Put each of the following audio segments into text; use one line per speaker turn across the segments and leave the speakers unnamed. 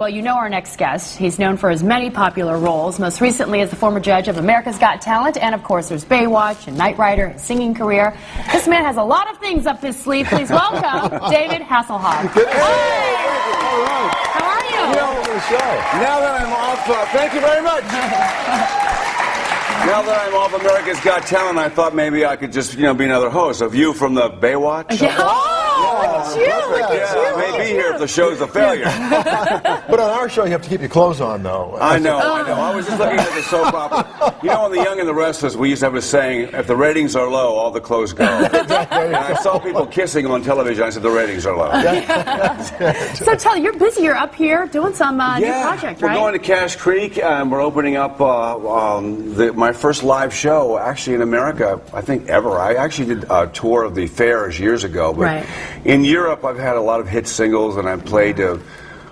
Well, you know our next guest. He's known for his many popular roles, most recently as the former judge of America's Got Talent, and of course there's Baywatch and Knight Rider, his singing career. This man has a lot of things up his sleeve. Please welcome David Hasselhoff.
Good. Hey,
All right. How are you?
Welcome to the show. Now that I'm off, thank you very much. Now that I'm off America's Got Talent, I thought maybe I could just, be another host. A view from the Baywatch.
Yeah. Oh, look at you. Look at you.
I may be here if the show's a failure.
But on our show, you have to keep your clothes on, though.
I know. I was just looking at the soap opera. On The Young and the Restless, we used to have a saying, if the ratings are low, all the clothes go. And I saw people kissing on television. I said, the ratings are low.
So tell me, you're busy. You're up here doing some new project, right?
We're going to Cache Creek, and we're opening up my first live show, actually, in America, I think, ever. I actually did a tour of the fairs years ago. But in Europe, I've had a lot of hit singles, and I've played to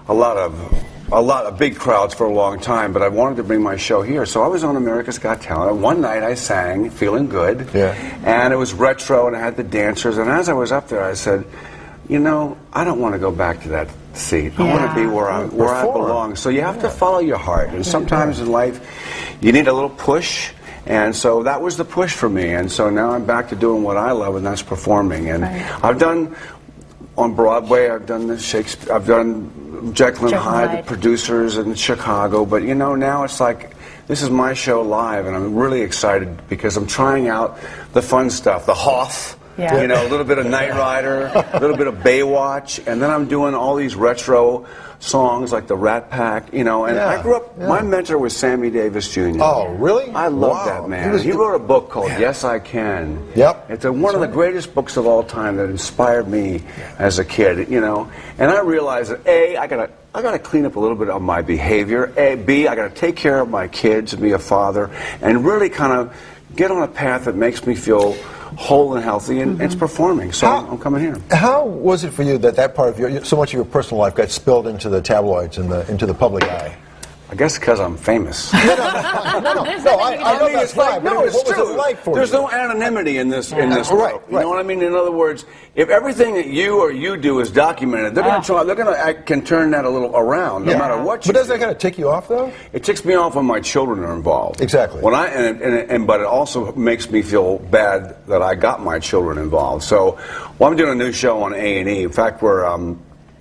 a lot of big crowds for a long time, but I wanted to bring my show here. So I was on America's Got Talent. One night I sang, feeling good, and it was retro, and I had the dancers, and as I was up there, I said, I don't want to go back to that seat. I want to be where I belong. So you have to follow your heart, and sometimes in life, you need a little push. And so that was the push for me, and so now I'm back to doing what I love, and that's performing. And I've done on Broadway, I've done the Shakespeare, I've done Jekyll and Hyde, the producers in Chicago. But now it's like this is my show live, and I'm really excited because I'm trying out the fun stuff, the Hoff. A little bit of Knight Rider, a little bit of Baywatch, and then I'm doing all these retro songs like the Rat Pack, and I grew up, my mentor was Sammy Davis Jr.
Oh, really?
I love that man. He wrote a book called Yes, I Can.
Yep.
It's one of the greatest books of all time that inspired me as a kid, and I realized that A, I gotta clean up a little bit of my behavior, B, I gotta take care of my kids and be a father, and really kind of get on a path that makes me feel whole and healthy, and it's performing. So I'm coming here.
How was it for you that part of so much of your personal life got spilled into the tabloids and into the public eye?
I guess because I'm famous.
No, I know that's right.
No, it's true.
What was it like for you?
There's no anonymity in this world. You know what I mean? In other words, if everything that you do is documented, they're going to try. They're going to can turn that a little around, no matter what.
But does that kind of tick you off, though?
It ticks me off when my children are involved.
Exactly.
But it also makes me feel bad that I got my children involved. So, I'm doing a new show on A&E. In fact,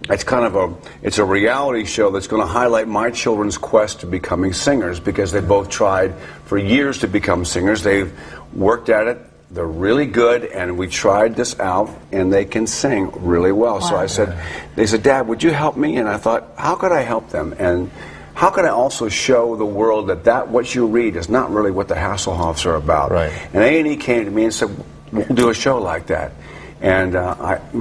it's a reality show that's going to highlight my children's quest to becoming singers, because they both tried for years to become singers. They've worked at it. They're really good, and we tried this out, and they can sing really well. Wow. So they said, Dad, would you help me? And I thought, how could I help them? And how could I also show the world that what you read is not really what the Hasselhoffs are about?
Right.
And A&E came to me and said, we'll do a show like that. And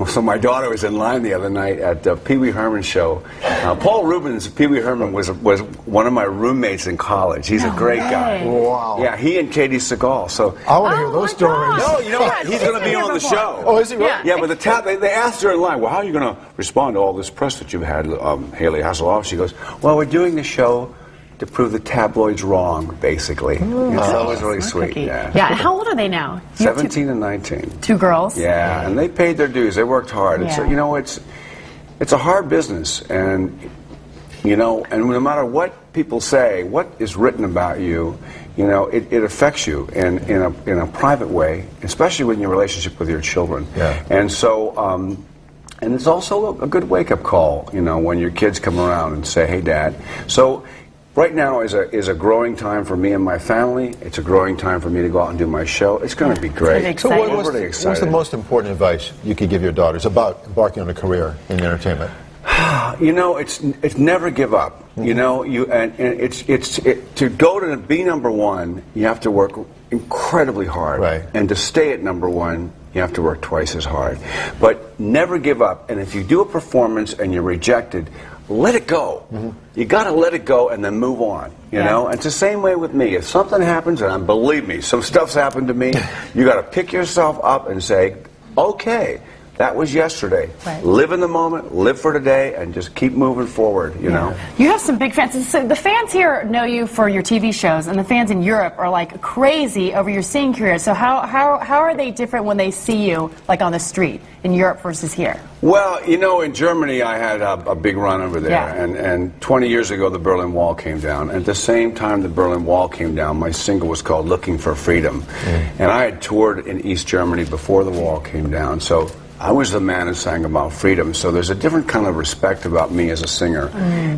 so my daughter was in line the other night at the Pee Wee Herman show. Paul Rubens, Pee Wee Herman, was one of my roommates in college. He's a great guy.
Wow.
Yeah, he and Katie Seagal. So
I want to hear those stories.
No, you know what? He's going to be on the show.
Oh, is he? Right?
Yeah, but they asked her in line, well, how are you going to respond to all this press that you've had, Haley Hasselhoff? She goes, well, we're doing the show to prove the tabloids wrong, basically. So it was really sweet.
Yeah. And how old are they now?
17 and 19.
Two girls.
Yeah, and they paid their dues. They worked hard.
Yeah.
It's a hard business, and no matter what people say, what is written about you, it affects you in a private way, especially in your relationship with your children.
Yeah.
And so. And it's also a good wake-up call, when your kids come around and say, hey, Dad. So right now is a growing time for me and my family. It's a growing time for me to go out and do my show. It's going to be great.
So what's the most important advice you could give your daughters about embarking on a career in entertainment?
It's never give up. To go to be number one, you have to work incredibly hard.
Right.
And to stay at number one, you have to work twice as hard. But never give up. And if you do a performance and you're rejected, let it go. You got to let it go and then move on. You know. And it's the same way with me. If something happens, and believe me, some stuff's happened to me, you got to pick yourself up and say, okay, that was yesterday.
Right.
Live in the moment, live for today, and just keep moving forward, you know.
You have some big fans. So the fans here know you for your TV shows, and the fans in Europe are like crazy over your singing career. So how are they different when they see you like on the street in Europe versus here?
Well, you know, in Germany I had a big run over there, and 20 years ago the Berlin Wall came down. At the same time the Berlin Wall came down, my single was called Looking for Freedom. And I had toured in East Germany before the wall came down, so I was the man who sang about freedom, so there's a different kind of respect about me as a singer.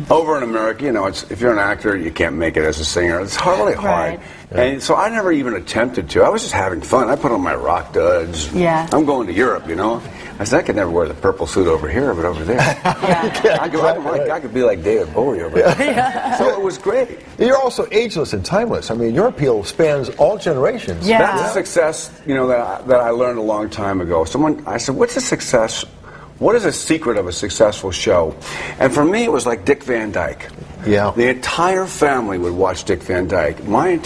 Over in America, you know, if you're an actor, you can't make it as a singer. It's really hard. And so I never even attempted to. I was just having fun. I put on my rock duds. I'm going to Europe, you know. I said, I could never wear the purple suit over here, but over there. I could be like David Bowie over there. So it was great.
You're also ageless and timeless. I mean, your appeal spans all generations.
That's a success, you know, that I learned a long time ago. I said, what's a success? What is a secret of a successful show? And for me, it was like Dick Van Dyke. The entire family would watch Dick Van Dyke. My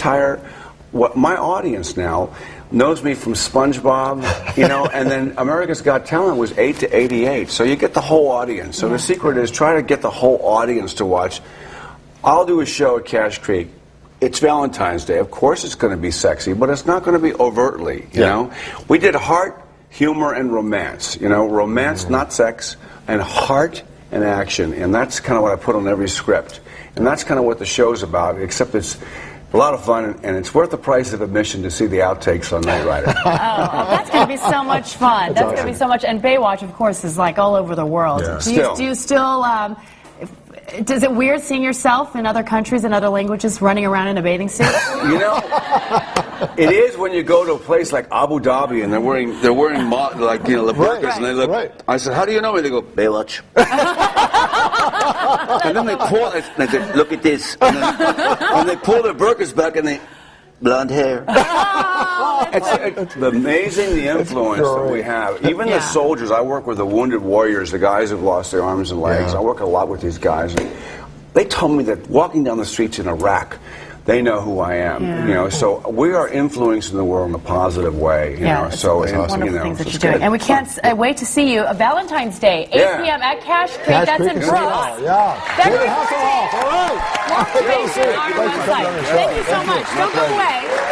audience now knows me from SpongeBob, you know, and then America's Got Talent was 8 to 88, so you get the whole audience. So the secret is try to get the whole audience to watch. I'll do a show at Cache Creek. It's Valentine's Day. Of course it's going to be sexy, but it's not going to be overtly, you know. We did heart, humor, and romance. You know, romance, not sex, and heart and action, and that's kind of what I put on every script. And that's kind of what the show's about, except it's a lot of fun, and it's worth the price of admission to see the outtakes on Knight Rider.
That's going to be so much fun. That's going to be so much. And Baywatch, of course, is like all over the world. Do you still is it weird seeing yourself in other countries and other languages running around in a bathing suit?
You know, it is when you go to a place like Abu Dhabi and they're wearing like, you know, the burqas, and they look. I said, how do you know me? They go, Baywatch. And then they pull it, and they say, look at this. And they pull their burqas back and they, blonde hair. It's amazing the influence that we have. Even the soldiers, I work with the wounded warriors, the guys who've lost their arms and legs. I work a lot with these guys. And they told me that walking down the streets in Iraq, they know who I am. You know, so we are influencing the world in a positive way. You know, so
it's wonderful things that you're doing, and we can't wait to see you. Valentine's Day, 8 p.m. at Cache Creek. That's in Brooks.
David Hasselhoff. All right.
More information on our website. Thank you so much. Don't go away.